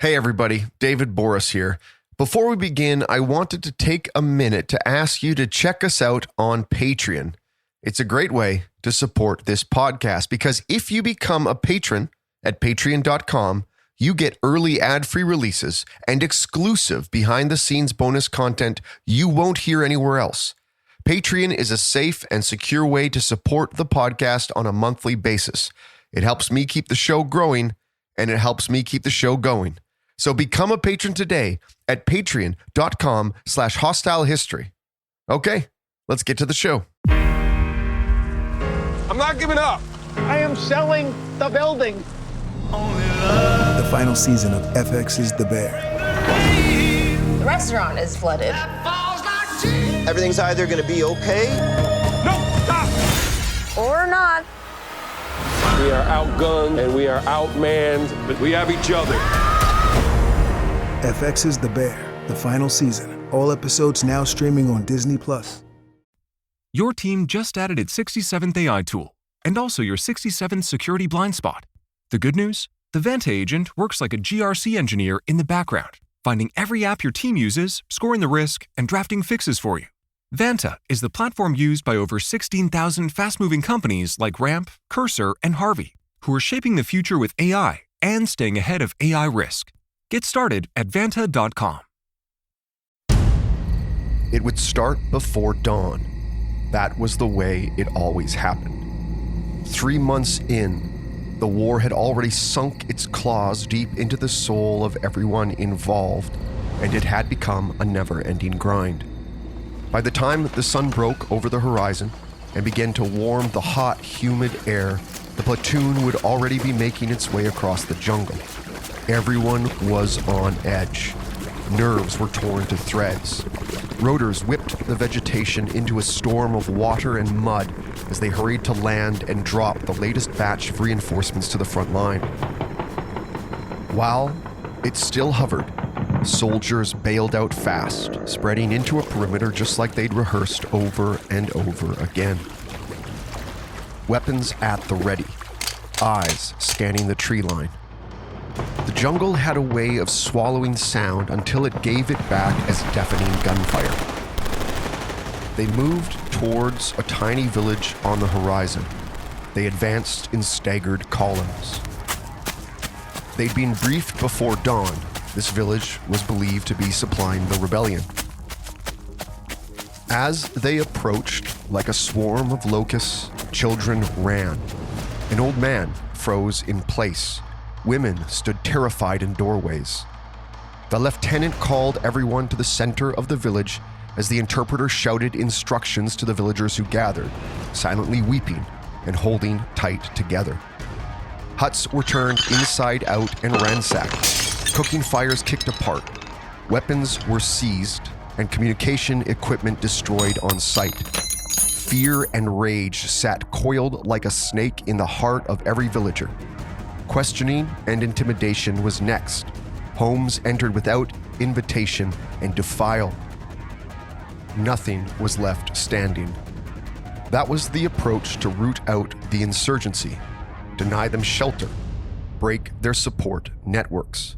Hey everybody, David Boris here. Before we begin, I wanted to take a minute to ask you to check us out on Patreon. It's a great way to support this podcast because if you become a patron at patreon.com, you get early ad-free releases and exclusive behind-the-scenes bonus content you won't hear anywhere else. Patreon is a safe and secure way to support the podcast on a monthly basis. It helps me keep the show growing, and it helps me keep the show going. So become a patron today at patreon.com/hostilehistory. Okay, let's get to the show. I'm not giving up. I am selling the building. The final season of FX's The Bear. The restaurant is flooded. Everything's either going to be okay. No, stop. Or not. We are outgunned and we are outmanned, but we have each other. FX's The Bear, the final season. All episodes now streaming on Disney+. Your team just added its 67th AI tool, and also your 67th security blind spot. The good news? The Vanta agent works like a GRC engineer in the background, finding every app your team uses, scoring the risk, and drafting fixes for you. Vanta is the platform used by over 16,000 fast-moving companies like Ramp, Cursor, and Harvey, who are shaping the future with AI and staying ahead of AI risk. Get started at Vanta.com. It would start before dawn. That was the way it always happened. 3 months in, the war had already sunk its claws deep into the soul of everyone involved, and it had become a never-ending grind. By the time the sun broke over the horizon and began to warm the hot, humid air, the platoon would already be making its way across the jungle. Everyone was on edge. Nerves were torn to threads. Rotors whipped the vegetation into a storm of water and mud as they hurried to land and drop the latest batch of reinforcements to the front line. While it still hovered, soldiers bailed out fast, spreading into a perimeter just like they'd rehearsed over and over again. Weapons at the ready, eyes scanning the tree line. The jungle had a way of swallowing sound until it gave it back as deafening gunfire. They moved towards a tiny village on the horizon. They advanced in staggered columns. They'd been briefed before dawn. This village was believed to be supplying the rebellion. As they approached, like a swarm of locusts, children ran. An old man froze in place. Women stood terrified in doorways. The lieutenant called everyone to the center of the village as the interpreter shouted instructions to the villagers who gathered, silently weeping and holding tight together. Huts were turned inside out and ransacked. Cooking fires kicked apart. Weapons were seized and communication equipment destroyed on sight. Fear and rage sat coiled like a snake in the heart of every villager. Questioning and intimidation was next. Homes entered without invitation and defiled. Nothing was left standing. That was the approach to root out the insurgency, deny them shelter, break their support networks.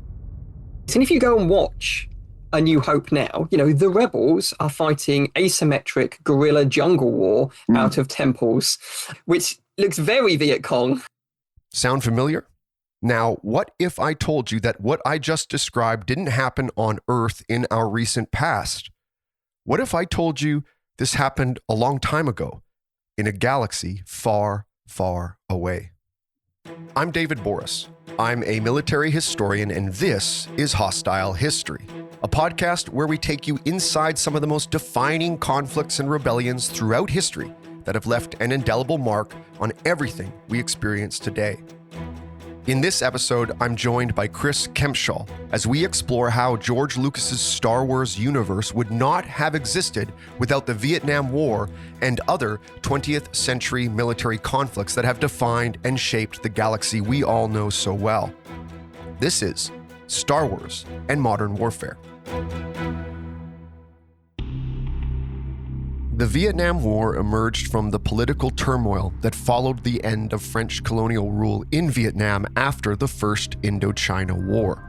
And if you go and watch A New Hope now, the rebels are fighting asymmetric guerrilla jungle war out of temples, which looks very Viet Cong. Sound familiar? Now, what if I told you that what I just described didn't happen on Earth in our recent past? What if I told you this happened a long time ago in a galaxy far, far away? I'm David Boris. I'm a military historian, and this is Hostile History, a podcast where we take you inside some of the most defining conflicts and rebellions throughout history that have left an indelible mark on everything we experience today. In this episode, I'm joined by Chris Kempshall as we explore how George Lucas's Star Wars universe would not have existed without the Vietnam War and other 20th century military conflicts that have defined and shaped the galaxy we all know so well. This is Star Wars and Modern Warfare. The Vietnam War emerged from the political turmoil that followed the end of French colonial rule in Vietnam after the First Indochina War.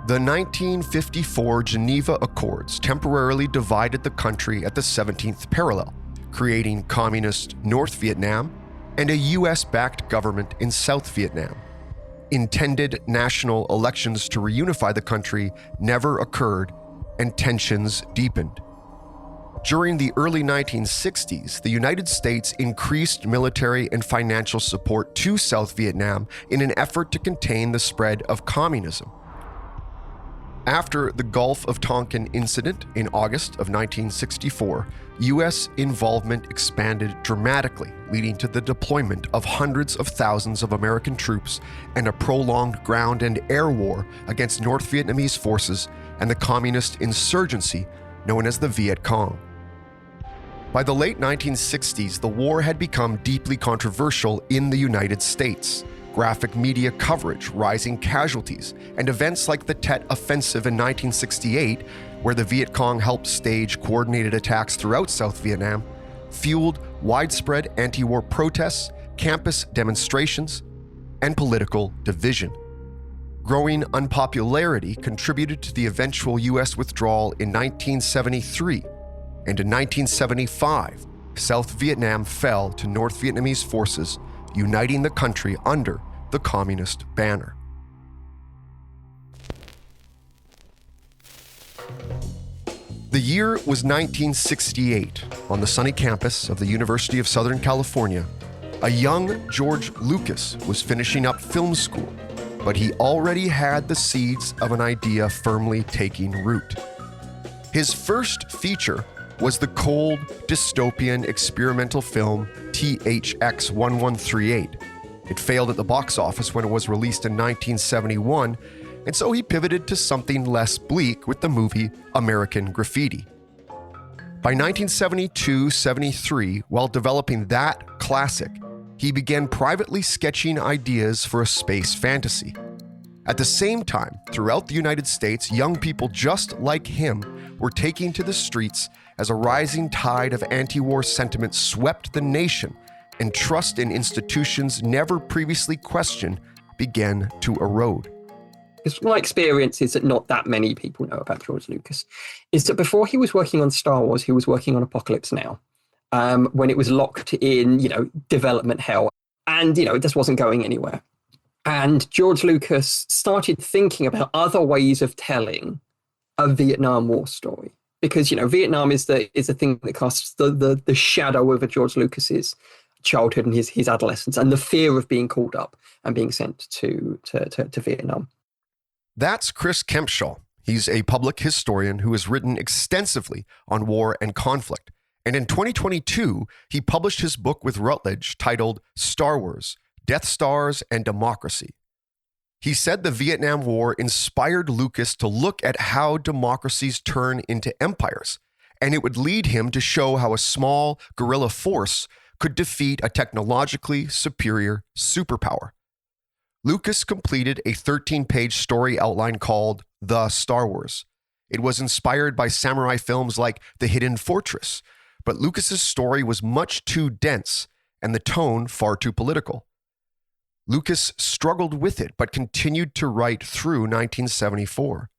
The 1954 Geneva Accords temporarily divided the country at the 17th parallel, creating communist North Vietnam and a US-backed government in South Vietnam. Intended national elections to reunify the country never occurred, and tensions deepened. During the early 1960s, the United States increased military and financial support to South Vietnam in an effort to contain the spread of communism. After the Gulf of Tonkin incident in August of 1964, U.S. involvement expanded dramatically, leading to the deployment of hundreds of thousands of American troops and a prolonged ground and air war against North Vietnamese forces and the communist insurgency known as the Viet Cong. By the late 1960s, the war had become deeply controversial in the United States. Graphic media coverage, rising casualties, and events like the Tet Offensive in 1968, where the Viet Cong helped stage coordinated attacks throughout South Vietnam, fueled widespread anti-war protests, campus demonstrations, and political division. Growing unpopularity contributed to the eventual U.S. withdrawal in 1973, and in 1975, South Vietnam fell to North Vietnamese forces, uniting the country under the communist banner. The year was 1968. On the sunny campus of the University of Southern California, a young George Lucas was finishing up film school, but he already had the seeds of an idea firmly taking root. His first feature was the cold, dystopian experimental film THX 1138. It failed at the box office when it was released in 1971, and so he pivoted to something less bleak with the movie American Graffiti. By 1972-73, while developing that classic, he began privately sketching ideas for a space fantasy. At the same time, throughout the United States, young people just like him were taking to the streets as a rising tide of anti-war sentiment swept the nation and trust in institutions never previously questioned began to erode. Because my experience is that not that many people know about George Lucas, is that before he was working on Star Wars, he was working on Apocalypse Now, when it was locked in, development hell, and, it just wasn't going anywhere. And George Lucas started thinking about other ways of telling a Vietnam War story. Because, Vietnam is the thing that casts the shadow over George Lucas's childhood and his adolescence, and the fear of being called up and being sent to Vietnam. That's Chris Kempshaw. He's a public historian who has written extensively on war and conflict. And in 2022, he published his book with Routledge titled Star Wars, Death Stars and Democracy. He said the Vietnam War inspired Lucas to look at how democracies turn into empires, and it would lead him to show how a small guerrilla force could defeat a technologically superior superpower. Lucas completed a 13-page story outline called The Star Wars. It was inspired by samurai films like The Hidden Fortress, but Lucas's story was much too dense and the tone far too political. Lucas struggled with it, but continued to write through 1974.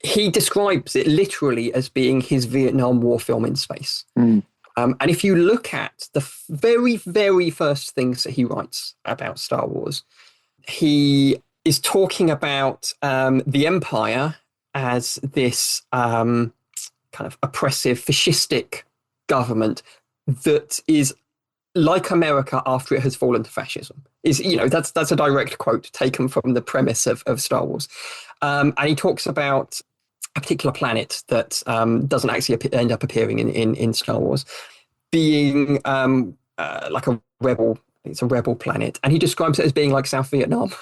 He describes it literally as being his Vietnam War film in space. And if you look at the very, very first things that he writes about Star Wars, he is talking about the Empire as this kind of oppressive, fascistic government that is like America after it has fallen to fascism. That's a direct quote taken from the premise of Star Wars. And he talks about a particular planet that doesn't actually end up appearing in Star Wars, being like a rebel. It's a rebel planet, and he describes it as being like South Vietnam.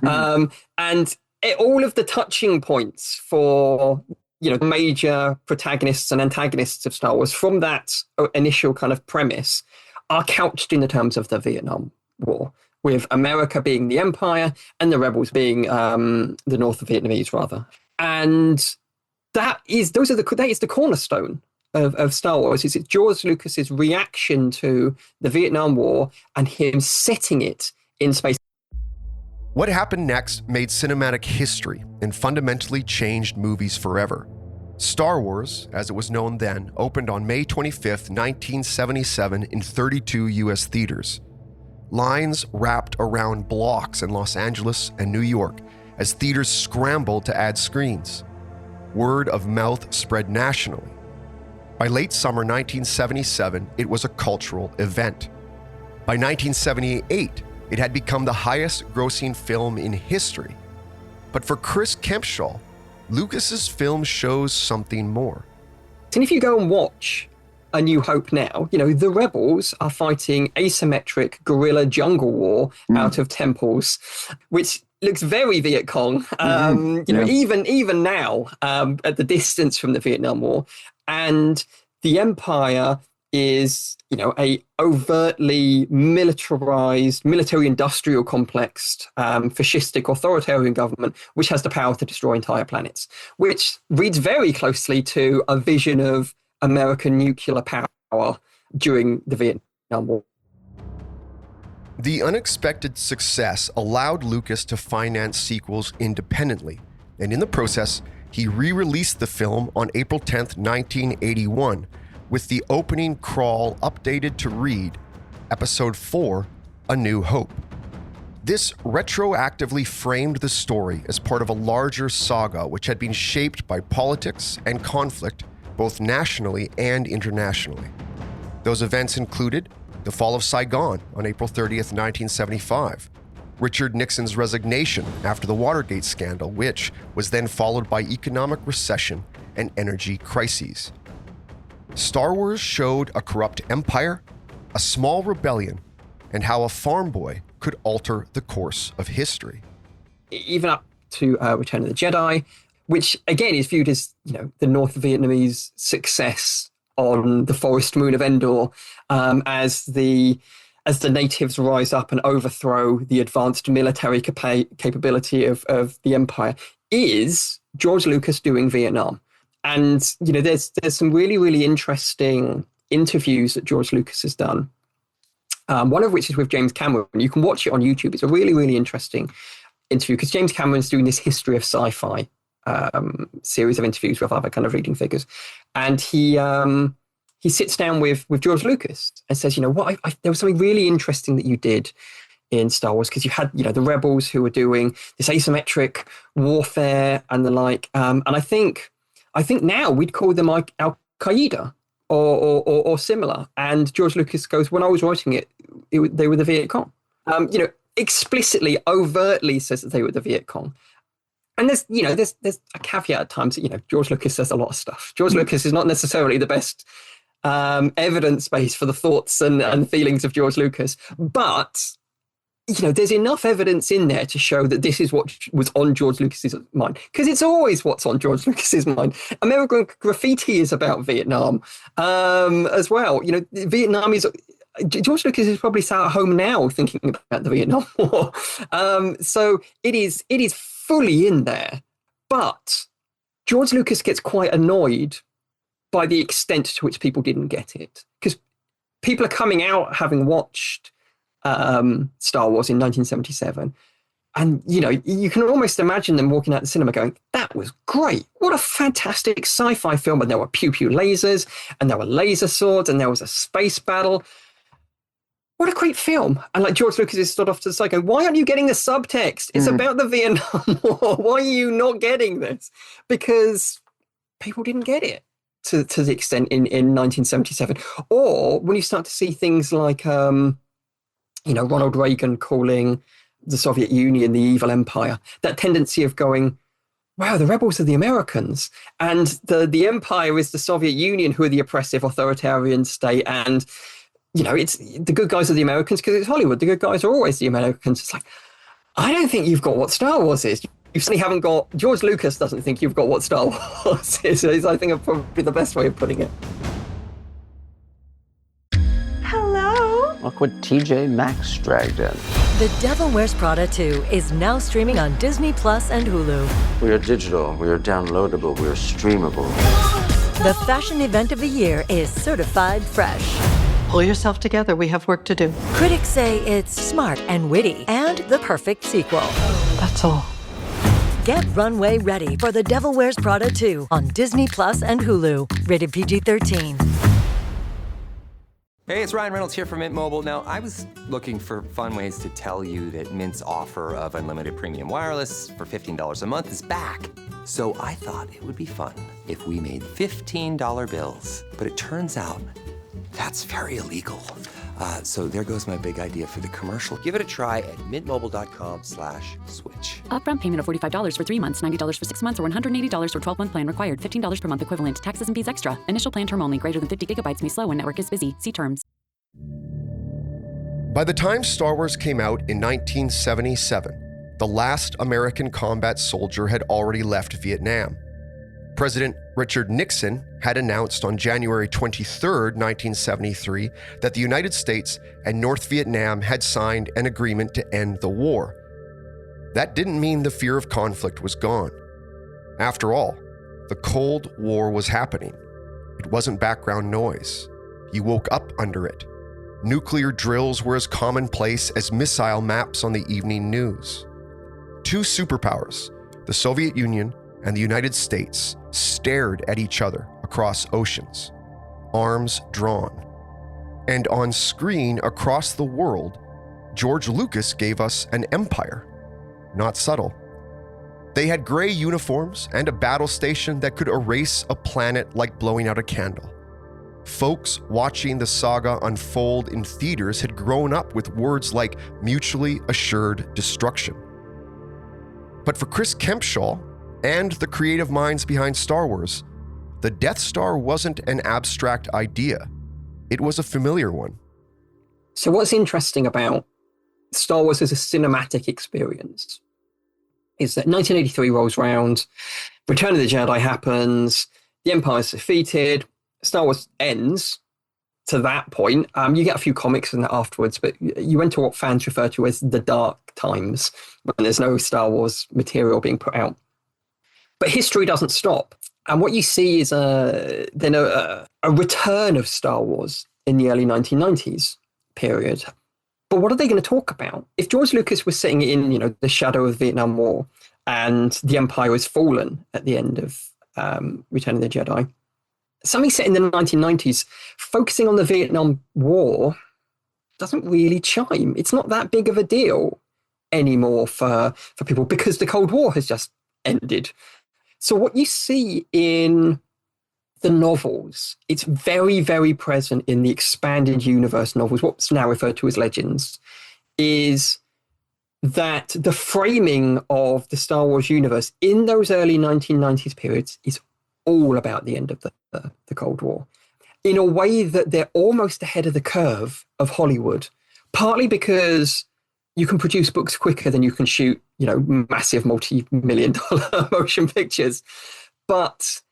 And all of the touching points for major protagonists and antagonists of Star Wars from that initial kind of premise are couched in the terms of the Vietnam War, with America being the empire and the rebels being the North Vietnamese, rather. And that is the cornerstone of Star Wars. It's George Lucas's reaction to the Vietnam War and him setting it in space. What happened next made cinematic history and fundamentally changed movies forever. Star Wars, as it was known then, opened on May 25, 1977 in 32 US theaters. Lines wrapped around blocks in Los Angeles and New York as theaters scrambled to add screens. Word of mouth spread nationally. By late summer 1977, it was a cultural event. By 1978, it had become the highest-grossing film in history. But for Chris Kempshall, Lucas's film shows something more. And if you go and watch A New Hope now, the rebels are fighting asymmetric guerrilla jungle war out of temples, which looks very Viet Cong, even now, at the distance from the Vietnam War. And the Empire is, a overtly militarized, military-industrial complex, fascistic authoritarian government, which has the power to destroy entire planets, which reads very closely to a vision of American nuclear power during the Vietnam War. The unexpected success allowed Lucas to finance sequels independently, and in the process, he re-released the film on April 10, 1981, with the opening crawl updated to read Episode 4, A New Hope. This retroactively framed the story as part of a larger saga which had been shaped by politics and conflict both nationally and internationally. Those events included the fall of Saigon on April 30th, 1975, Richard Nixon's resignation after the Watergate scandal, which was then followed by economic recession and energy crises. Star Wars showed a corrupt empire, a small rebellion, and how a farm boy could alter the course of history. Even up to Return of the Jedi, which again is viewed as, the North Vietnamese success on the forest moon of Endor, as the natives rise up and overthrow the advanced military capability of the Empire, is George Lucas doing Vietnam. And, there's some really, really interesting interviews that George Lucas has done. One of which is with James Cameron. You can watch it on YouTube. It's a really, really interesting interview because James Cameron's doing this history of sci-fi series of interviews with other kind of leading figures. And he sits down with George Lucas and says, there was something really interesting that you did in Star Wars, because you had, the rebels who were doing this asymmetric warfare and the like. And I think now we'd call them like Al-Qaeda or similar. And George Lucas goes, when I was writing it, they were the Viet Cong. Explicitly, overtly says that they were the Viet Cong. And there's a caveat at times that, George Lucas says a lot of stuff. George Lucas is not necessarily the best evidence base for the thoughts and feelings of George Lucas. But, there's enough evidence in there to show that this is what was on George Lucas's mind. Because it's always what's on George Lucas's mind. American Graffiti is about Vietnam as well. Vietnam is... George Lucas is probably sat at home now thinking about the Vietnam War. So it is fully in there. But George Lucas gets quite annoyed by the extent to which people didn't get it. Because people are coming out having watched Star Wars in 1977. And, you can almost imagine them walking out the cinema going, that was great. What a fantastic sci-fi film. And there were pew-pew lasers, and there were laser swords, and there was a space battle. What a great film. And George Lucas is stood off to the side going, why aren't you getting the subtext? It's about the Vietnam War. Why are you not getting this? Because people didn't get it to the extent in 1977. Or when you start to see things like, Ronald Reagan calling the Soviet Union the evil empire, that tendency of going, wow, the rebels are the Americans, and the empire is the Soviet Union, who are the oppressive authoritarian state, and it's the good guys are the Americans because it's Hollywood. The good guys are always the Americans. It's like, I don't think you've got what Star Wars is. You certainly haven't got, George Lucas doesn't think you've got what Star Wars is, I think, probably the best way of putting it. Hello. Look what TJ Maxx dragged in. The Devil Wears Prada 2 is now streaming on Disney Plus and Hulu. We are digital, we are downloadable, we are streamable. The fashion event of the year is certified fresh. Pull yourself together, we have work to do. Critics say it's smart and witty and the perfect sequel. That's all. Get runway ready for The Devil Wears Prada 2 on Disney Plus and Hulu. Rated PG-13. Hey, it's Ryan Reynolds here from Mint Mobile. Now, I was looking for fun ways to tell you that Mint's offer of unlimited premium wireless for $15 a month is back. So I thought it would be fun if we made $15 bills. But it turns out that's very illegal. So there goes my big idea for the commercial. Give it a try at mintmobile.com/switch. Upfront payment of $45 for 3 months, $90 for 6 months, or $180 for 12-month plan required. $15 per month equivalent. Taxes and fees extra. Initial plan term only. Greater than 50 gigabytes may slow when network is busy. See terms. By the time Star Wars came out in 1977, the last American combat soldier had already left Vietnam. President Richard Nixon had announced on January 23, 1973, that the United States and North Vietnam had signed an agreement to end the war. That didn't mean the fear of conflict was gone. After all, the Cold War was happening. It wasn't background noise. You woke up under it. Nuclear drills were as commonplace as missile maps on the evening news. Two superpowers, the Soviet Union and the United States, stared at each other across oceans, arms drawn. And on screen across the world, George Lucas gave us an empire. Not subtle. They had gray uniforms and a battle station that could erase a planet like blowing out a candle. Folks watching the saga unfold in theaters had grown up with words like mutually assured destruction. But for Chris Kempshall and the creative minds behind Star Wars, the Death Star wasn't an abstract idea. It was a familiar one. So what's interesting about Star Wars as a cinematic experience is that 1983 rolls around, Return of the Jedi happens, the Empire is defeated, Star Wars ends. To that point, you get a few comics and that afterwards, but you enter what fans refer to as the dark times, when there's no Star Wars material being put out. But history doesn't stop. And what you see is then a return of Star Wars in the early 1990s period. But what are they going to talk about? If George Lucas was sitting in, the shadow of the Vietnam War and the Empire was fallen at the end of Return of the Jedi, something set in the 1990s, focusing on the Vietnam War doesn't really chime. It's not that big of a deal anymore for people because the Cold War has just ended. So what you see in the novels, it's very, very present in the expanded universe novels, what's now referred to as legends, is that the framing of the Star Wars universe in those early 1990s periods is all about the end of the Cold War, in a way that they're almost ahead of the curve of Hollywood, partly because you can produce books quicker than you can shoot, massive multi-million-dollar motion pictures. But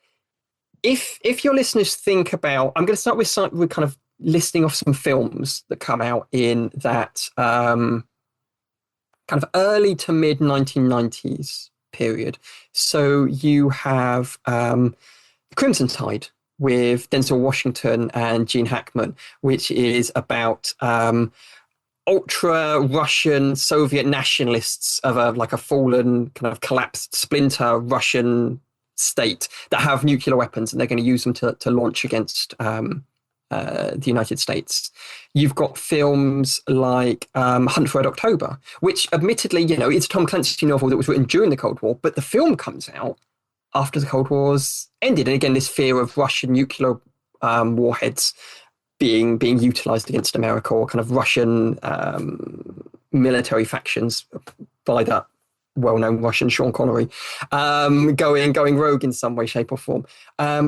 if your listeners think about, I'm going to start with kind of listing off some films that come out in that kind of early to mid 1990s period. So you have Crimson Tide with Denzel Washington and Gene Hackman, which is about ultra-Russian Soviet nationalists of a fallen, kind of collapsed splinter Russian state that have nuclear weapons, and they're going to use them to launch against the United States. You've got films like Hunt for Red October, which admittedly, it's a Tom Clancy novel that was written during the Cold War, but the film comes out after the Cold War's ended. And again, this fear of Russian nuclear warheads being utilized against America, or kind of Russian military factions by that well-known Russian Sean Connery going rogue in some way, shape or form.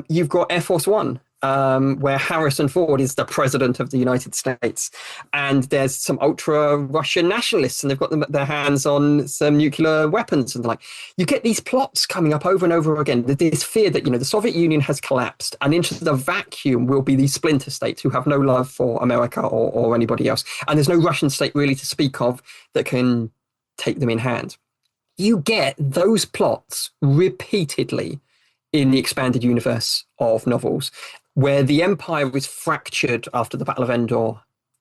You've got Air Force One, where Harrison Ford is the president of the United States, and there's some ultra-Russian nationalists, and they've got their hands on some nuclear weapons, and you get these plots coming up over and over again. This fear that the Soviet Union has collapsed, and into the vacuum will be these splinter states who have no love for America or anybody else, and there's no Russian state really to speak of that can take them in hand. You get those plots repeatedly in the expanded universe of novels, where the empire was fractured after the Battle of Endor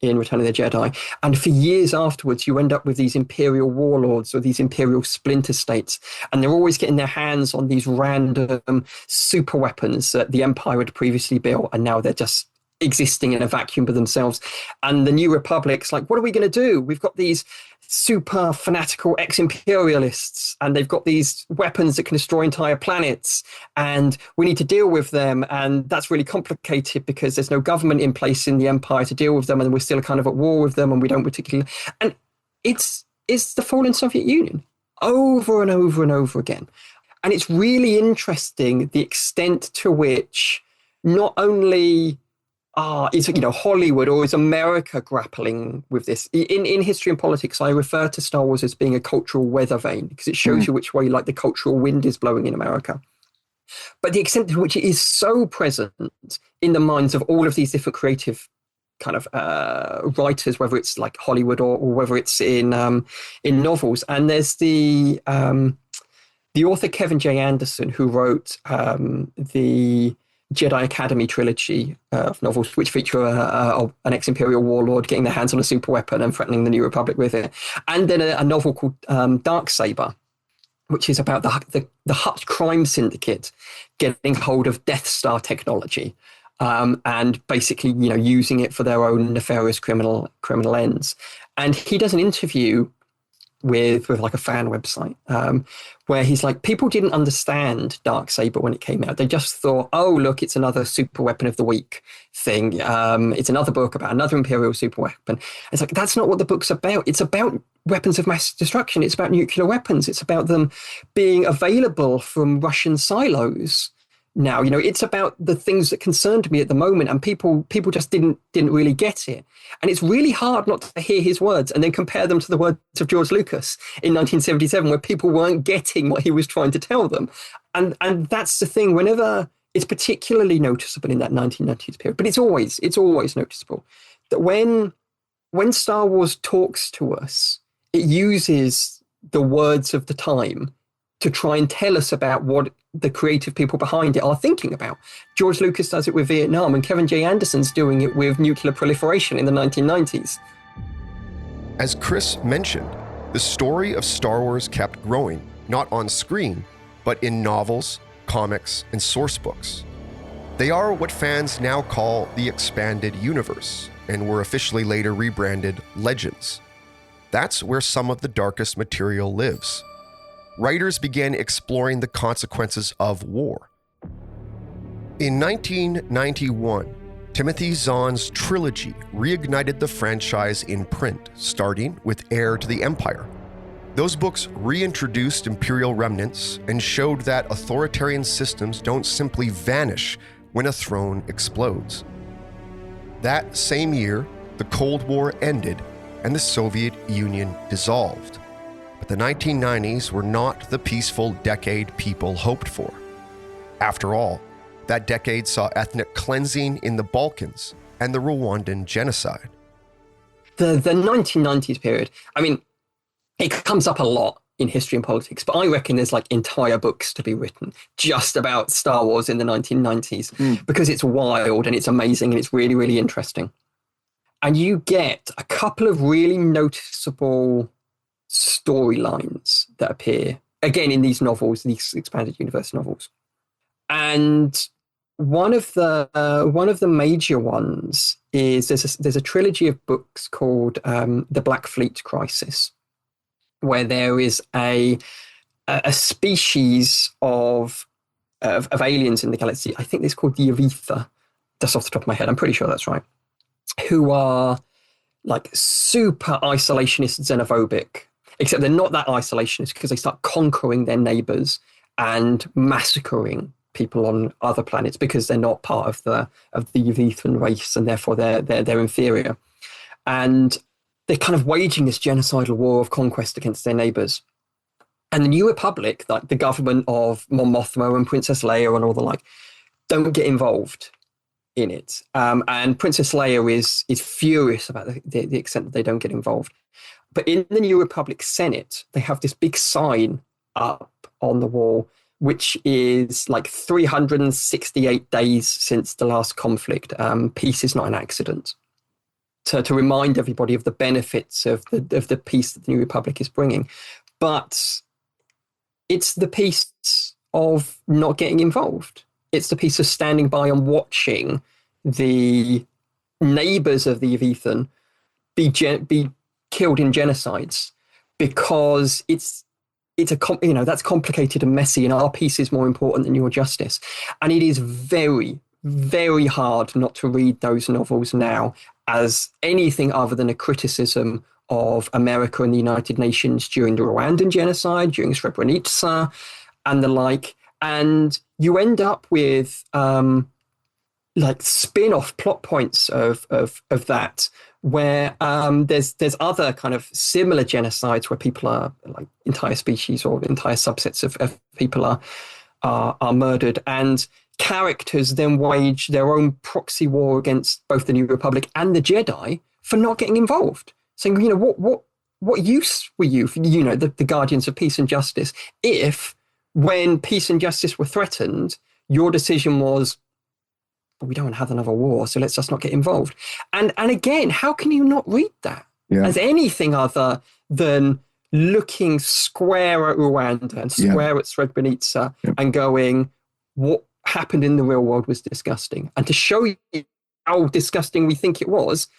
in Return of the Jedi. And for years afterwards, you end up with these Imperial warlords or these Imperial splinter states, and they're always getting their hands on these random super weapons that the Empire had previously built, and now they're just existing in a vacuum by themselves. And the New Republic's like, what are we going to do? We've got these super fanatical ex-imperialists, and they've got these weapons that can destroy entire planets, and we need to deal with them. And that's really complicated because there's no government in place in the Empire to deal with them, and we're still kind of at war with them, and we don't particularly. And it's the fallen Soviet Union over and over and over again. And it's really interesting the extent to which not only is Hollywood or is America grappling with this? In history and politics, I refer to Star Wars as being a cultural weather vane because it shows you which way like the cultural wind is blowing in America. But the extent to which it is so present in the minds of all of these different creative kind of writers, whether it's like Hollywood or whether it's in novels. And there's the author Kevin J. Anderson, who wrote the Jedi Academy trilogy of novels, which feature an ex-Imperial warlord getting their hands on a super weapon and threatening the New Republic with it. And then a novel called Darksaber, which is about the Hutt crime syndicate getting hold of Death Star technology and basically, using it for their own nefarious criminal ends. And he does an interview with like a fan website where he's like, people didn't understand Darksaber when it came out. They just thought, oh, look, it's another super weapon of the week thing. It's another book about another Imperial super weapon. It's like, that's not what the book's about. It's about weapons of mass destruction. It's about nuclear weapons. It's about them being available from Russian silos. Now, it's about the things that concerned me at the moment, and people just didn't really get it. And it's really hard not to hear his words and then compare them to the words of George Lucas in 1977, where people weren't getting what he was trying to tell them. And that's the thing. Whenever it's particularly noticeable in that 1990s period, but it's always noticeable that when Star Wars talks to us, it uses the words of the time to try and tell us about what the creative people behind it are thinking about. George Lucas does it with Vietnam, and Kevin J. Anderson's doing it with nuclear proliferation in the 1990s. As Chris mentioned, the story of Star Wars kept growing, not on screen, but in novels, comics, and source books. They are what fans now call the expanded universe, and were officially later rebranded Legends. That's where some of the darkest material lives. Writers began exploring the consequences of war. In 1991, Timothy Zahn's trilogy reignited the franchise in print, starting with Heir to the Empire. Those books reintroduced Imperial remnants and showed that authoritarian systems don't simply vanish when a throne explodes. That same year, the Cold War ended and the Soviet Union dissolved. But the 1990s were not the peaceful decade people hoped for. After all, that decade saw ethnic cleansing in the Balkans and the Rwandan genocide. The 1990s period, I mean, it comes up a lot in history and politics, but I reckon there's like entire books to be written just about Star Wars in the 1990s because it's wild and it's amazing and it's really, really interesting. And you get a couple of really noticeable storylines that appear again in these novels, these expanded universe novels. And one of the major ones is there's a trilogy of books called The Black Fleet Crisis, where there is a species of aliens in the galaxy. I think it's called the Aretha. That's off the top of my head. I'm pretty sure that's right. Who are like super isolationist, xenophobic. Except they're not that isolationist because they start conquering their neighbors and massacring people on other planets because they're not part of the Yuvithan race and therefore they're inferior. And they're kind of waging this genocidal war of conquest against their neighbors. And the New Republic, like the government of Mon Mothma and Princess Leia and all the like, don't get involved in it. And Princess Leia is furious about the extent that they don't get involved. But in the New Republic Senate, they have this big sign up on the wall, which is like 368 days since the last conflict. Peace is not an accident. to remind everybody of the benefits of the peace that the New Republic is bringing. But it's the peace of not getting involved. It's the peace of standing by and watching the neighbors of the Evithan be killed in genocides, because that's complicated and messy, and our peace is more important than your justice. And it is very, very hard not to read those novels now as anything other than a criticism of America and the United Nations during the Rwandan genocide, during Srebrenica, and the like. And you end up with spin-off plot points of that, where there's other kind of similar genocides where people are, like, entire species or entire subsets of people are murdered, and characters then wage their own proxy war against both the New Republic and the Jedi for not getting involved. Saying, what use were you, the guardians of peace and justice, if when peace and justice were threatened, your decision was, we don't want to have another war, so let's just not get involved. And again, how can you not read that as anything other than looking square at Rwanda and square at Srebrenica and going, what happened in the real world was disgusting. And to show you how disgusting we think it was,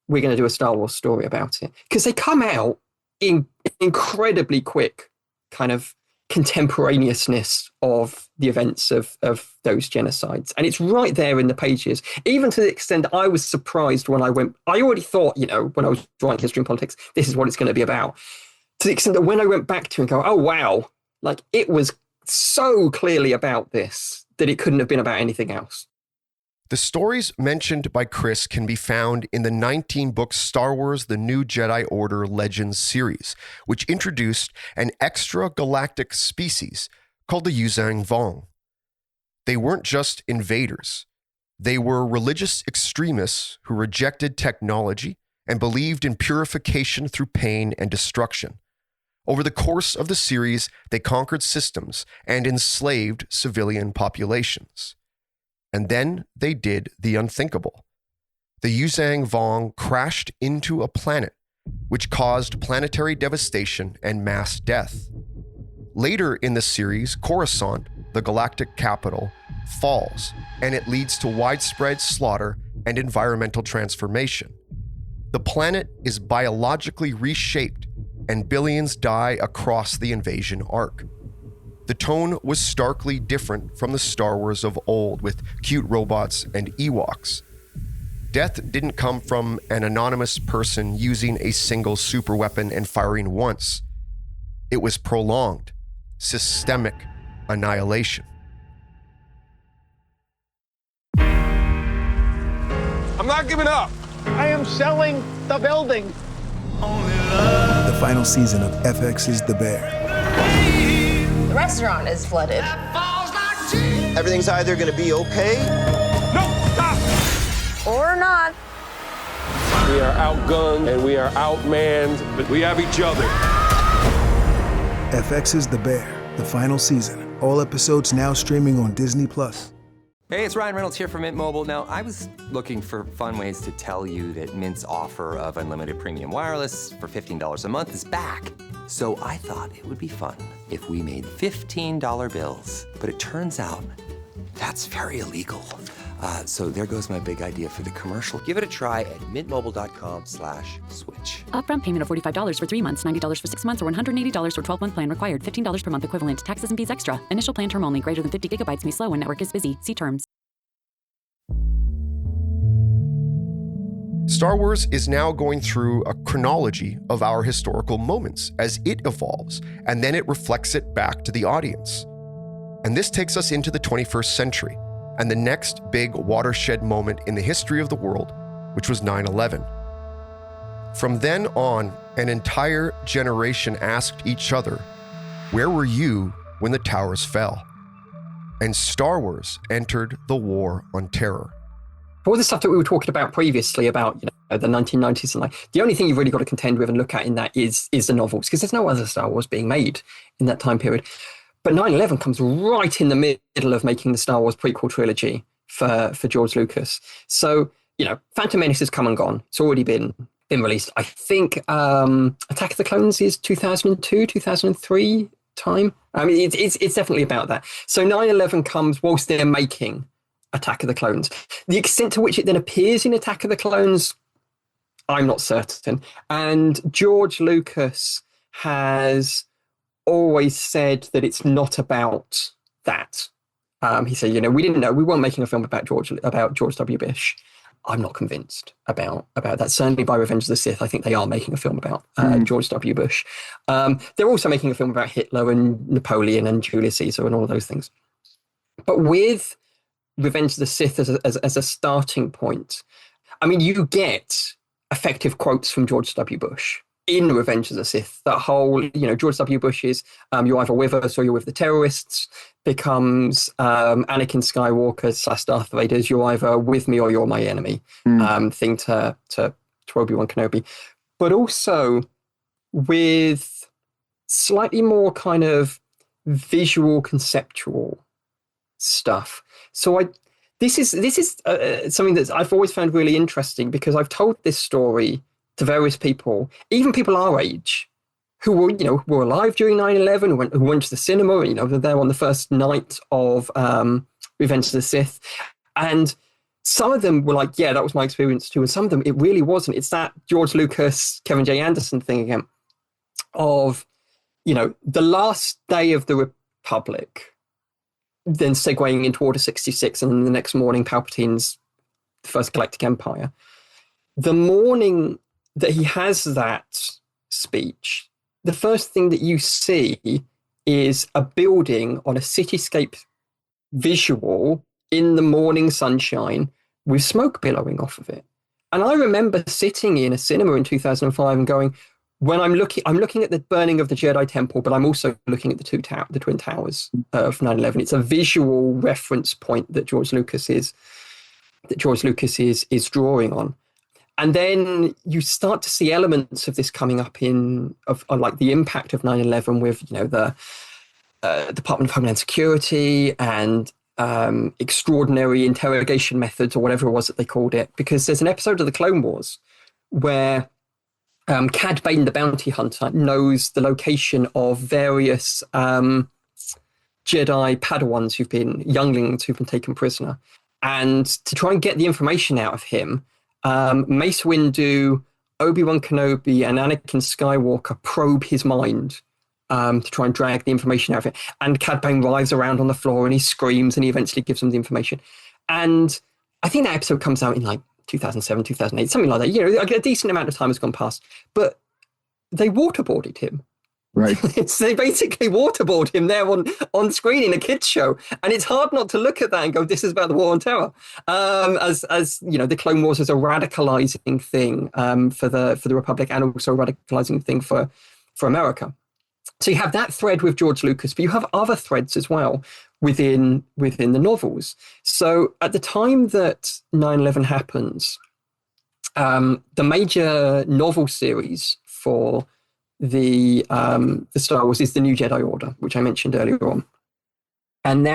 we're going to do a Star Wars story about it. Because they come out in incredibly quick kind of contemporaneousness of the events of those genocides. And it's right there in the pages, even to the extent that I was surprised when I already thought, when I was writing History and Politics, this is what it's going to be about. To the extent that when I went back to it and go, oh, wow, like, it was so clearly about this that it couldn't have been about anything else. The stories mentioned by Chris can be found in the 19-book Star Wars The New Jedi Order Legends series, which introduced an extra-galactic species called the Yuzhang Vong. They weren't just invaders. They were religious extremists who rejected technology and believed in purification through pain and destruction. Over the course of the series, they conquered systems and enslaved civilian populations. And then they did the unthinkable. The Yuzhang Vong crashed into a planet, which caused planetary devastation and mass death. Later in the series, Coruscant, the galactic capital, falls, and it leads to widespread slaughter and environmental transformation. The planet is biologically reshaped, and billions die across the invasion arc. The tone was starkly different from the Star Wars of old, with cute robots and Ewoks. Death didn't come from an anonymous person using a single superweapon and firing once. It was prolonged, systemic annihilation. I'm not giving up. I am selling the building. The final season of FX's The Bear. The restaurant is flooded. Everything's either going to be okay. No, stop! Or not. We are outgunned and we are outmanned, but we have each other. FX's The Bear, the final season. All episodes now streaming on Disney+. Hey, it's Ryan Reynolds here from Mint Mobile. Now, I was looking for fun ways to tell you that Mint's offer of unlimited premium wireless for $15 a month is back. So I thought it would be fun if we made $15 bills. But it turns out that's very illegal. So there goes my big idea for the commercial. Give it a try at mintmobile.com/switch. Upfront payment of $45 for 3 months, $90 for 6 months, or $180 for 12-month plan required. $15 per month equivalent. Taxes and fees extra. Initial plan term only. Greater than 50 gigabytes may slow when network is busy. See terms. Star Wars is now going through a chronology of our historical moments as it evolves, and then it reflects it back to the audience. And this takes us into the 21st century, and the next big watershed moment in the history of the world, which was 9/11. From then on, an entire generation asked each other, where were you when the towers fell? And Star Wars entered the war on terror. All the stuff that we were talking about previously about the 1990s and like, the only thing you've really got to contend with and look at in that is the novels, because there's no other Star Wars being made in that time period. But 9/11 comes right in the middle of making the Star Wars prequel trilogy for George Lucas. So Phantom Menace has come and gone. It's already been released. I think Attack of the Clones is 2002, 2003 time. I mean, it's definitely about that. So 9/11 comes whilst they're making Attack of the Clones. The extent to which it then appears in Attack of the Clones, I'm not certain. And George Lucas has always said that it's not about that. He said, we didn't know. We weren't making a film about George W. Bush. I'm not convinced about that. Certainly by Revenge of the Sith, I think they are making a film about George W. Bush. They're also making a film about Hitler and Napoleon and Julius Caesar and all of those things. But with Revenge of the Sith as a starting point, I mean, you get effective quotes from George W. Bush in Revenge of the Sith. That whole, George W. Bush is, you're either with us or you're with the terrorists, becomes Anakin Skywalker / Darth Vader's, you're either with me or you're my enemy thing to Obi-Wan Kenobi. But also with slightly more kind of visual conceptual stuff. So this is something that I've always found really interesting, because I've told this story to various people, even people our age, who were alive during 9/11, who went to the cinema, they're there on the first night of Revenge of the Sith. And some of them were like, yeah, that was my experience too. And some of them, it really wasn't. It's that George Lucas, Kevin J. Anderson thing again of, the last day of the Republic, then segueing into Order 66, and then the next morning, Palpatine's First Galactic Empire. The morning that he has that speech, the first thing that you see is a building on a cityscape visual in the morning sunshine with smoke billowing off of it. And I remember sitting in a cinema in 2005 and going, when I'm looking at the burning of the Jedi Temple, but I'm also looking at the Twin Towers of 9/11. It's a visual reference point that George Lucas is drawing on. And then you start to see elements of this coming up of like the impact of 9/11 with, the Department of Homeland Security and extraordinary interrogation methods, or whatever it was that they called it. Because there's an episode of the Clone Wars where Cad Bane, the bounty hunter, knows the location of various Jedi Padawans younglings who've been taken prisoner. And to try and get the information out of him, Mace Windu, Obi-Wan Kenobi, and Anakin Skywalker probe his mind to try and drag the information out of it. And Cad Bane writhes around on the floor and he screams and he eventually gives them the information. And I think that episode comes out in like 2007, 2008, something like that. A decent amount of time has gone past. But they waterboarded him. Right. They basically waterboard him there on screen in a kids show, and it's hard not to look at that and go, "This is about the war on terror." As the Clone Wars is a radicalizing thing for the Republic, and also a radicalizing thing for America. So you have that thread with George Lucas, but you have other threads as well within the novels. So at the time that 9/11 happens, the major novel series for the Star Wars is the New Jedi Order, which I mentioned earlier on. And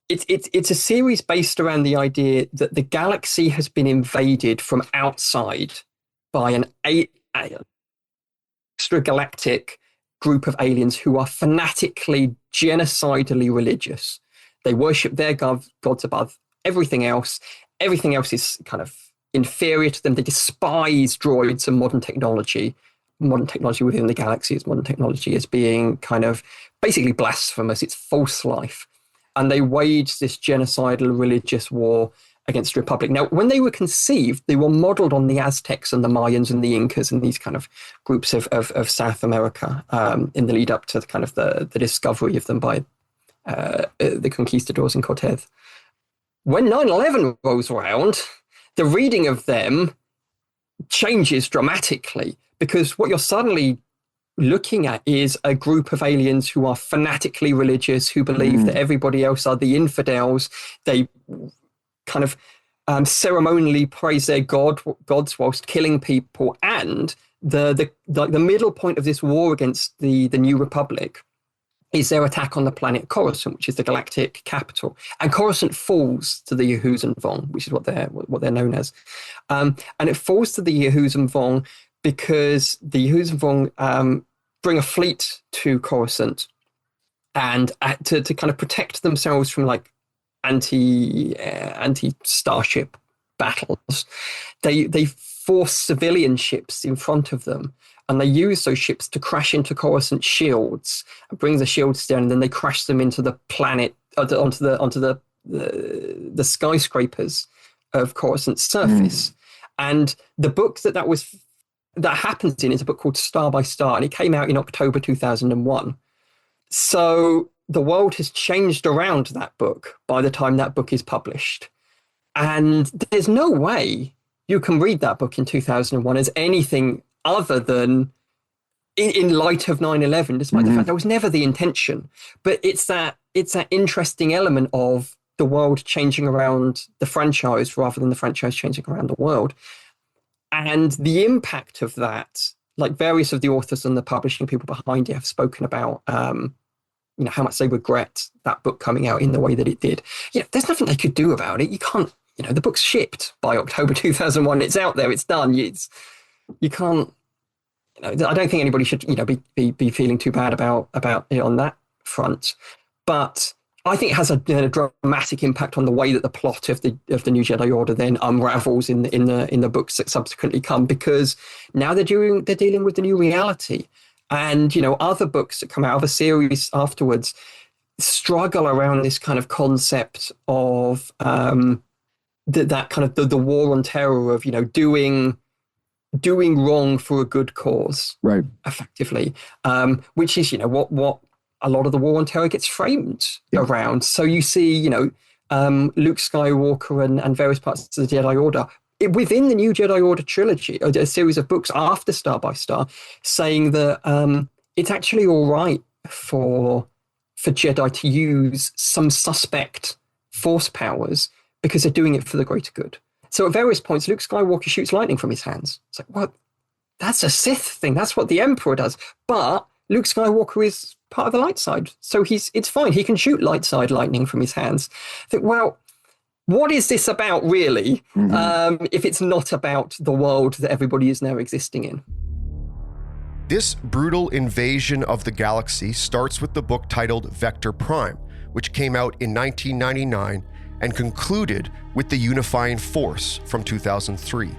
it's a series based around the idea that the galaxy has been invaded from outside by an extragalactic group of aliens who are fanatically, genocidally religious. They worship their gods above everything else. Everything else is kind of inferior to them. They despise droids and modern technology within the galaxy, is modern technology as being kind of basically blasphemous. It's false life. And they waged this genocidal religious war against the Republic. Now, when they were conceived, they were modeled on the Aztecs and the Mayans and the Incas and these kind of groups of South America in the lead up to the discovery of them by the conquistadors and Cortez. When 9/11 rolls around, the reading of them changes dramatically, because what you're suddenly looking at is a group of aliens who are fanatically religious, who believe that everybody else are the infidels. They kind of ceremonially praise their gods whilst killing people. And the middle point of this war against the New Republic is their attack on the planet Coruscant, which is the galactic capital. And Coruscant falls to the Yahuza Vong, which is what they're known as. And it falls to the Yahuza Vong because the Yahuza Vong bring a fleet to Coruscant and to kind of protect themselves from like anti-starship battles. They force civilian ships in front of them, and they use those ships to crash into Coruscant shields and bring the shields down, and then they crash them into the planet, onto the skyscrapers of Coruscant's surface. And the book that happens in is a book called Star by Star, and it came out in October 2001. So the world has changed around that book by the time that book is published. And there's no way you can read that book in 2001 as anything other than in light of 9/11, despite the fact that was never the intention. But it's that interesting element of the world changing around the franchise rather than the franchise changing around the world. And the impact of that, like various of the authors and the publishing people behind it have spoken about, how much they regret that book coming out in the way that it did. There's nothing they could do about it. You can't, the book's shipped by October 2001. It's out there. It's done. You can't. I don't think anybody should, be feeling too bad about it on that front. But I think it has a dramatic impact on the way that the plot of the New Jedi Order then unravels in the books that subsequently come, because now they're dealing with the new reality. And, other books that come out of a series afterwards struggle around this kind of concept of that kind of the war on terror of, doing wrong for a good cause, right? Effectively, which is, what a lot of the war on terror gets framed around. So you see, Luke Skywalker and various parts of the Jedi Order within the New Jedi Order trilogy, a series of books after Star by Star, saying that it's actually all right for Jedi to use some suspect force powers because they're doing it for the greater good. So at various points, Luke Skywalker shoots lightning from his hands. It's like, well, that's a Sith thing. That's what the Emperor does. But Luke Skywalker is part of the light side, so it's fine. He can shoot light side lightning from his hands. I think, well, what is this about, really, if it's not about the world that everybody is now existing in? This brutal invasion of the galaxy starts with the book titled Vector Prime, which came out in 1999 and concluded with the Unifying Force from 2003.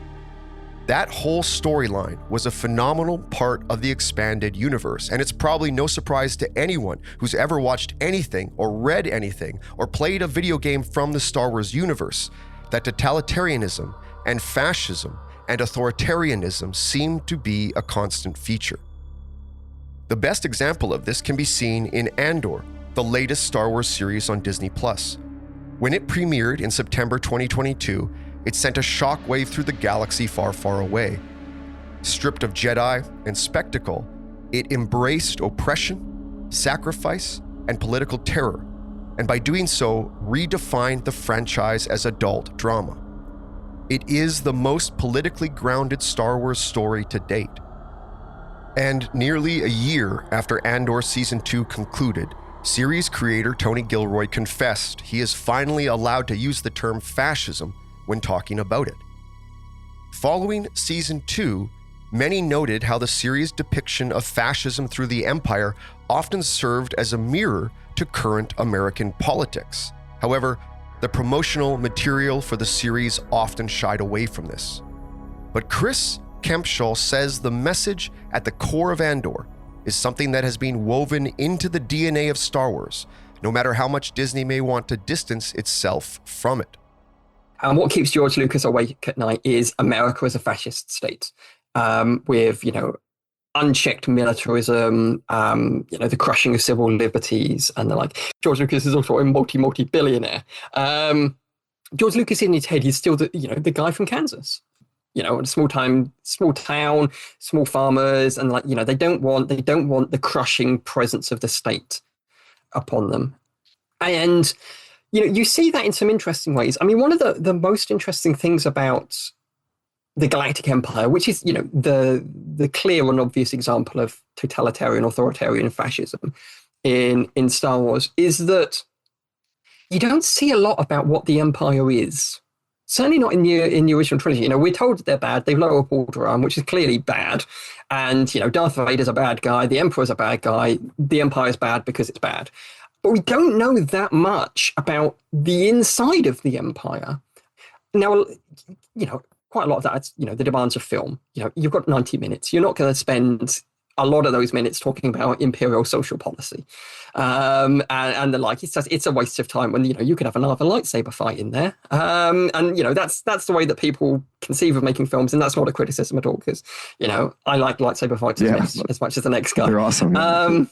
That whole storyline was a phenomenal part of the expanded universe, and it's probably no surprise to anyone who's ever watched anything or read anything or played a video game from the Star Wars universe that totalitarianism and fascism and authoritarianism seem to be a constant feature. The best example of this can be seen in Andor, the latest Star Wars series on Disney+. When it premiered in September 2022, it sent a shockwave through the galaxy far, far away. Stripped of Jedi and spectacle, it embraced oppression, sacrifice, and political terror, and by doing so, redefined the franchise as adult drama. It is the most politically grounded Star Wars story to date. And nearly a year after Andor Season 2 concluded, series creator Tony Gilroy confessed he is finally allowed to use the term fascism when talking about it. Following Season 2, many noted how the series' depiction of fascism through the Empire often served as a mirror to current American politics. However, the promotional material for the series often shied away from this. But Chris Kempshall says the message at the core of Andor is something that has been woven into the DNA of Star Wars, no matter how much Disney may want to distance itself from it. And what keeps George Lucas awake at night is America as a fascist state, with, unchecked militarism, the crushing of civil liberties and the like. George Lucas is also a multi-billionaire. George Lucas in his head, he's still the guy from Kansas. A small town, small farmers, and they don't want the crushing presence of the state upon them. And you see that in some interesting ways. I mean, one of the most interesting things about the Galactic Empire, which is, the clear and obvious example of totalitarian, authoritarian fascism in Star Wars is that you don't see a lot about what the Empire is. Certainly not in the original trilogy. You know, we're told that they're bad. They blow up Alderaan, which is clearly bad. And, you know, Darth Vader's a bad guy. The Emperor's a bad guy. The Empire's bad because it's bad. But we don't know that much about the inside of the Empire. Now, you know, quite a lot of that, you know, the demands of film. You know, you've got 90 minutes. You're not going to spend a lot of those minutes talking about imperial social policy and the like. It's a waste of time when, you know, you could have another lightsaber fight in there. And, you know, that's the way that people conceive of making films. And that's not a criticism at all, because, you know, I like lightsaber fights as much as the next guy. They're awesome.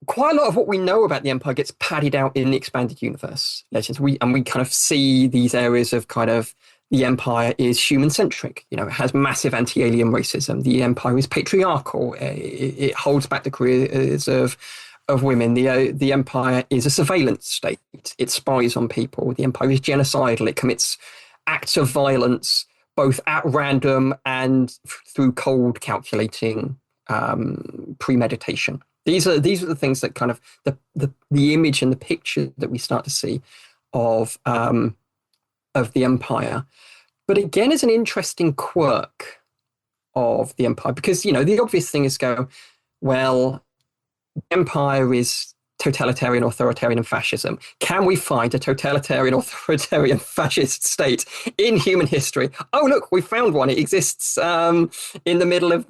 Quite a lot of what we know about the Empire gets padded out in the expanded universe legends. We kind of see these areas of kind of the Empire is human-centric. You know, it has massive anti-alien racism. The Empire is patriarchal. It holds back the careers of women. The Empire is a surveillance state. It spies on people. The Empire is genocidal. It commits acts of violence, both at random and through cold, calculating premeditation. These are the things that kind of the image and the picture that we start to see of the Empire. But again, it's an interesting quirk of the Empire, because, you know, the obvious thing is well, the Empire is totalitarian, authoritarian, and fascism. Can we find a totalitarian, authoritarian, fascist state in human history? Oh, look, we found one. It exists in the middle of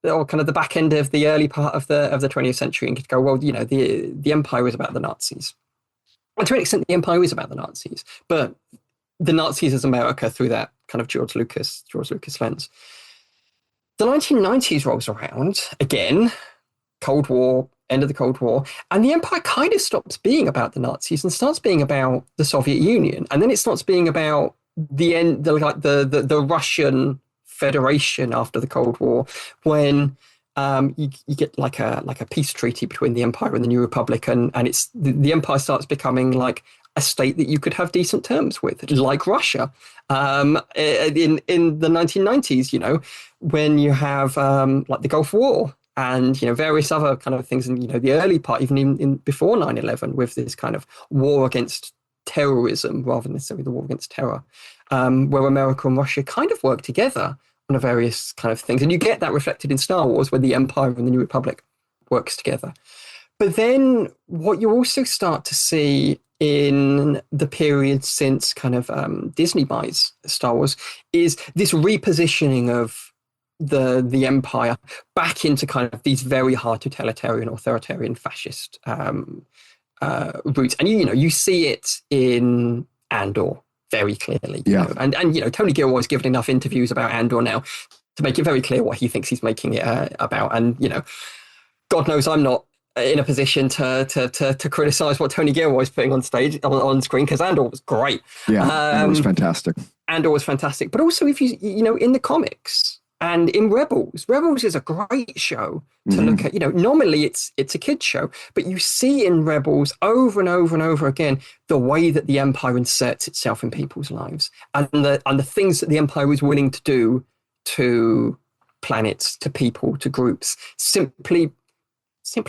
or kind of the back end of the early part of the 20th century, and could go, well, you know, the Empire is about the Nazis. And to an extent, the Empire is about the Nazis, but the Nazis as America through that kind of George Lucas lens. The 1990s rolls around, again, Cold War, end of the Cold War, and the Empire kind of stops being about the Nazis and starts being about the Soviet Union. And then it starts being about the end, the Russian Federation after the Cold War, when you get like a peace treaty between the Empire and the New Republic, and it's the Empire starts becoming like a state that you could have decent terms with, like Russia. In the 1990s, you know, when you have like the Gulf War and, you know, various other kind of things, and, you know, the early part, even in before 9/11, with this kind of war against terrorism rather than necessarily the war against terror, where America and Russia kind of work together on various kind of things. And you get that reflected in Star Wars, where the Empire and the New Republic works together. But then what you also start to see in the period since kind of Disney buys Star Wars is this repositioning of the Empire back into kind of these very hard totalitarian, authoritarian, fascist roots. And, you know, you see it in Andor very clearly. Yeah. You know? And you know, Tony Gilroy's given enough interviews about Andor now to make it very clear what he thinks he's making it about. And, you know, God knows I'm not in a position to criticize what Tony Gilroy's putting on stage, on screen, because Andor was great. Yeah, Andor was fantastic. Andor was fantastic. But also, if you know, in the comics and in Rebels is a great show to look at. You know, nominally it's a kid's show, but you see in Rebels over and over and over again the way that the Empire inserts itself in people's lives, and the things that the Empire is willing to do to planets, to people, to groups, simply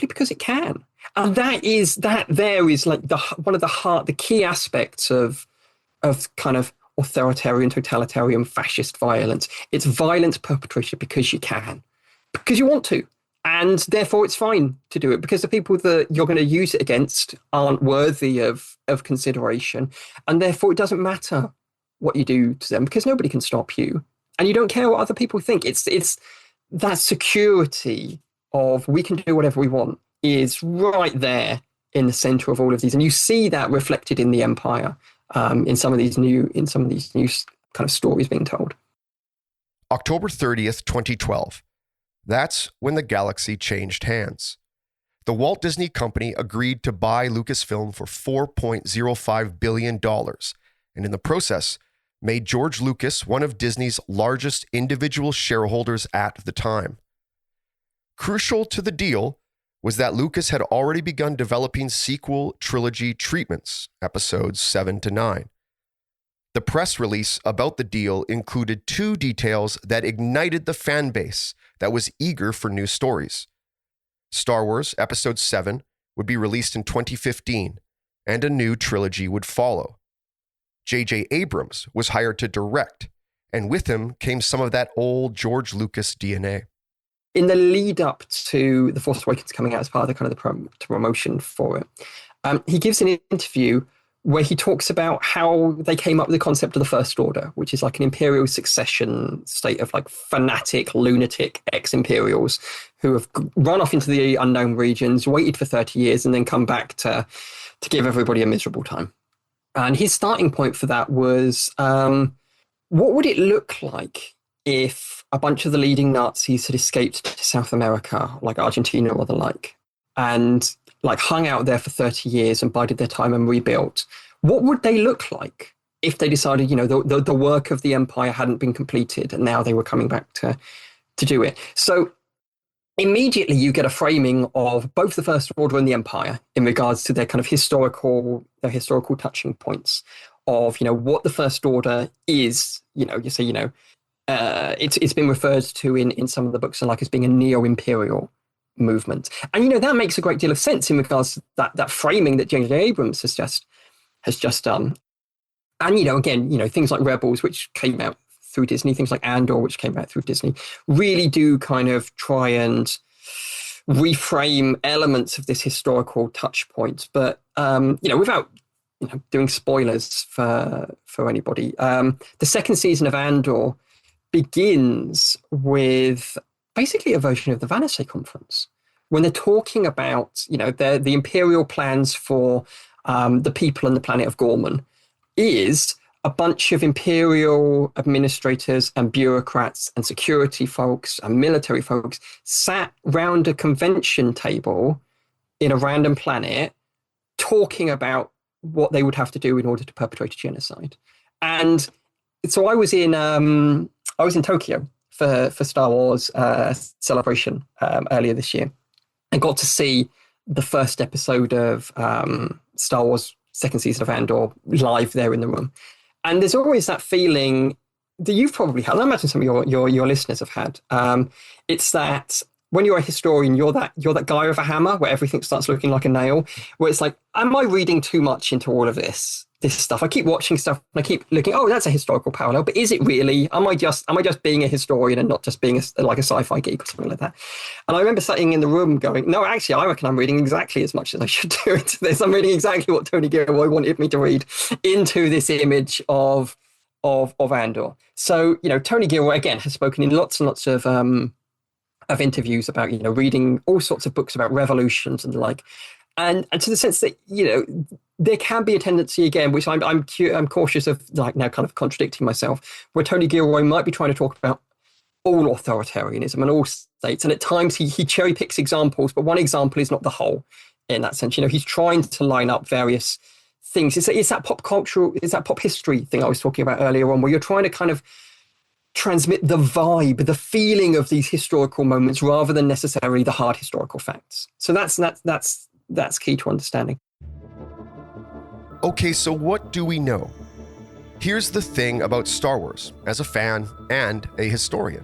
because it can. And there is like one of the key aspects of kind of authoritarian, totalitarian, fascist violence. It's violence perpetrated because you can, because you want to, and therefore it's fine to do it, because the people that you're going to use it against aren't worthy of consideration, and therefore it doesn't matter what you do to them, because nobody can stop you, and you don't care what other people think. It's that security of we can do whatever we want is right there in the center of all of these, and you see that reflected in the Empire, in some of these new kind of stories being told. October 30th, 2012. That's when the galaxy changed hands. The Walt Disney Company agreed to buy Lucasfilm for $4.05 billion, and in the process, made George Lucas one of Disney's largest individual shareholders at the time. Crucial to the deal was that Lucas had already begun developing sequel trilogy treatments, episodes 7 to 9. The press release about the deal included 2 details that ignited the fan base that was eager for new stories. Star Wars Episode 7 would be released in 2015, and a new trilogy would follow. J.J. Abrams was hired to direct, and with him came some of that old George Lucas DNA. In the lead up to The Force Awakens coming out as part of the kind of the promotion for it, he gives an interview where he talks about how they came up with the concept of the First Order, which is like an imperial succession state of like fanatic, lunatic ex-imperials who have run off into the unknown regions, waited for 30 years, and then come back to give everybody a miserable time. And his starting point for that was, what would it look like if a bunch of the leading Nazis had escaped to South America, like Argentina or the like, and like hung out there for 30 years and bided their time and rebuilt? What would they look like if they decided, the work of the empire hadn't been completed and now they were coming back to do it? So immediately you get a framing of both the First Order and the Empire in regards to their kind of historical touching points of, what the First Order is. You say, it's been referred to in some of the books like as being a neo-imperial movement. And, that makes a great deal of sense in regards to that framing that J.J. Abrams has just done. And, again, things like Rebels, which came out through Disney, things like Andor, which came out through Disney, really do kind of try and reframe elements of this historical touch point. But, without, doing spoilers for anybody, the second season of Andor begins with basically a version of the Wannsee Conference, when they're talking about, the imperial plans for the people on the planet of Gorman is a bunch of imperial administrators and bureaucrats and security folks and military folks sat round a convention table in a random planet talking about what they would have to do in order to perpetrate a genocide. And so I was in Tokyo for Star Wars Celebration earlier this year, and got to see the first episode of Star Wars second season of Andor live there in the room. And there's always that feeling that you've probably had, and I imagine some of your listeners have had. It's that when you're a historian, you're that guy with a hammer where everything starts looking like a nail, where it's like, am I reading too much into all of this stuff? I keep watching stuff and I keep looking, oh, that's a historical parallel, but is it really? Am I just being a historian and not just being like a sci-fi geek or something like that? And I remember sitting in the room going, no, actually, I reckon I'm reading exactly as much as I should do into this. I'm reading exactly what Tony Gilroy wanted me to read into this image of Andor. So, Tony Gilroy, again, has spoken in lots and lots of interviews about, reading all sorts of books about revolutions and the like. And to the sense that, there can be a tendency, again, which I'm cautious of, like, now kind of contradicting myself, where Tony Gilroy might be trying to talk about all authoritarianism and all states. And at times he cherry picks examples, but one example is not the whole in that sense. He's trying to line up various things. It's that pop cultural, it's that pop history thing I was talking about earlier on, where you're trying to kind of transmit the vibe, the feeling of these historical moments rather than necessarily the hard historical facts. So that's key to understanding. Okay, so what do we know? Here's the thing about Star Wars as a fan and a historian.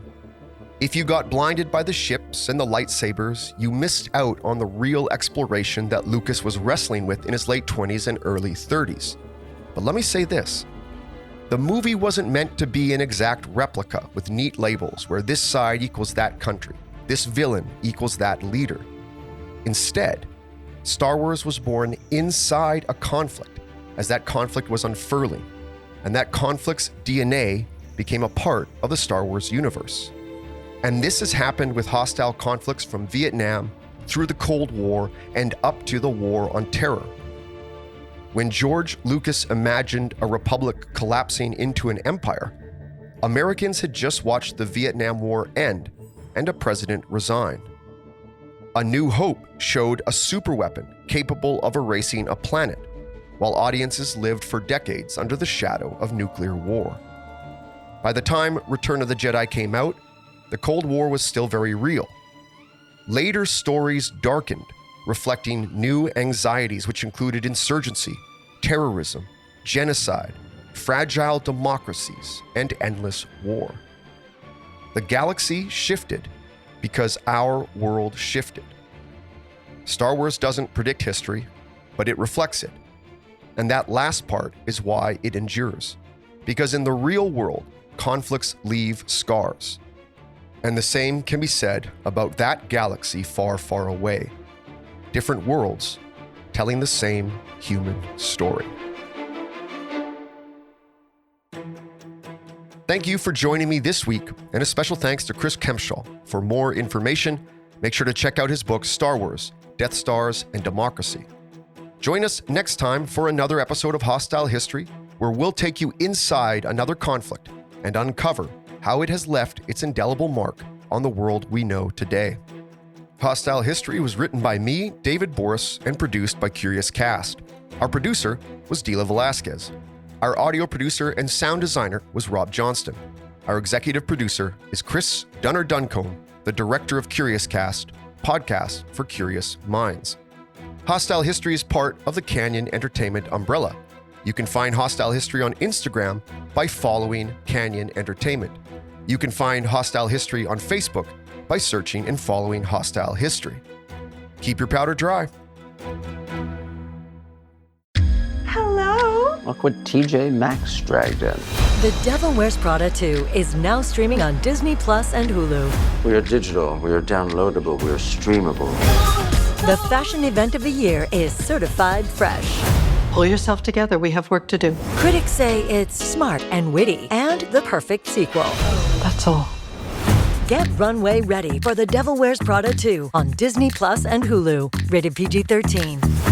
If you got blinded by the ships and the lightsabers, you missed out on the real exploration that Lucas was wrestling with in his late 20s and early 30s. But let me say this. The movie wasn't meant to be an exact replica with neat labels where this side equals that country, this villain equals that leader. Instead, Star Wars was born inside a conflict as that conflict was unfurling, and that conflict's DNA became a part of the Star Wars universe. And this has happened with hostile conflicts from Vietnam through the Cold War and up to the War on Terror. When George Lucas imagined a republic collapsing into an empire, Americans had just watched the Vietnam War end and a president resign. A New Hope showed a superweapon capable of erasing a planet, while audiences lived for decades under the shadow of nuclear war. By the time Return of the Jedi came out, the Cold War was still very real. Later stories darkened, reflecting new anxieties which included insurgency, terrorism, genocide, fragile democracies, and endless war. The galaxy shifted because our world shifted. Star Wars doesn't predict history, but it reflects it. And that last part is why it endures. Because in the real world, conflicts leave scars. And the same can be said about that galaxy far, far away. Different worlds telling the same human story. Thank you for joining me this week, and a special thanks to Chris Kempshall. For more information, make sure to check out his book, Star Wars, Death Stars, and Democracy. Join us next time for another episode of Hostile History, where we'll take you inside another conflict and uncover how it has left its indelible mark on the world we know today. Hostile History was written by me, David Boris, and produced by Curious Cast. Our producer was Dila Velasquez. Our audio producer and sound designer was Rob Johnston. Our executive producer is Chris Dunner-Duncombe, the director of Curious Cast, podcast for curious minds. Hostile History is part of the Canyon Entertainment umbrella. You can find Hostile History on Instagram by following Canyon Entertainment. You can find Hostile History on Facebook by searching and following Hostile History. Keep your powder dry. Hello? Look what TJ Maxx dragged in. The Devil Wears Prada 2 is now streaming on Disney Plus and Hulu. We are digital, we are downloadable, we are streamable. The fashion event of the year is certified fresh. Pull yourself together, we have work to do. Critics say it's smart and witty and the perfect sequel. That's all. Get runway ready for The Devil Wears Prada 2 on Disney Plus and Hulu. Rated PG-13.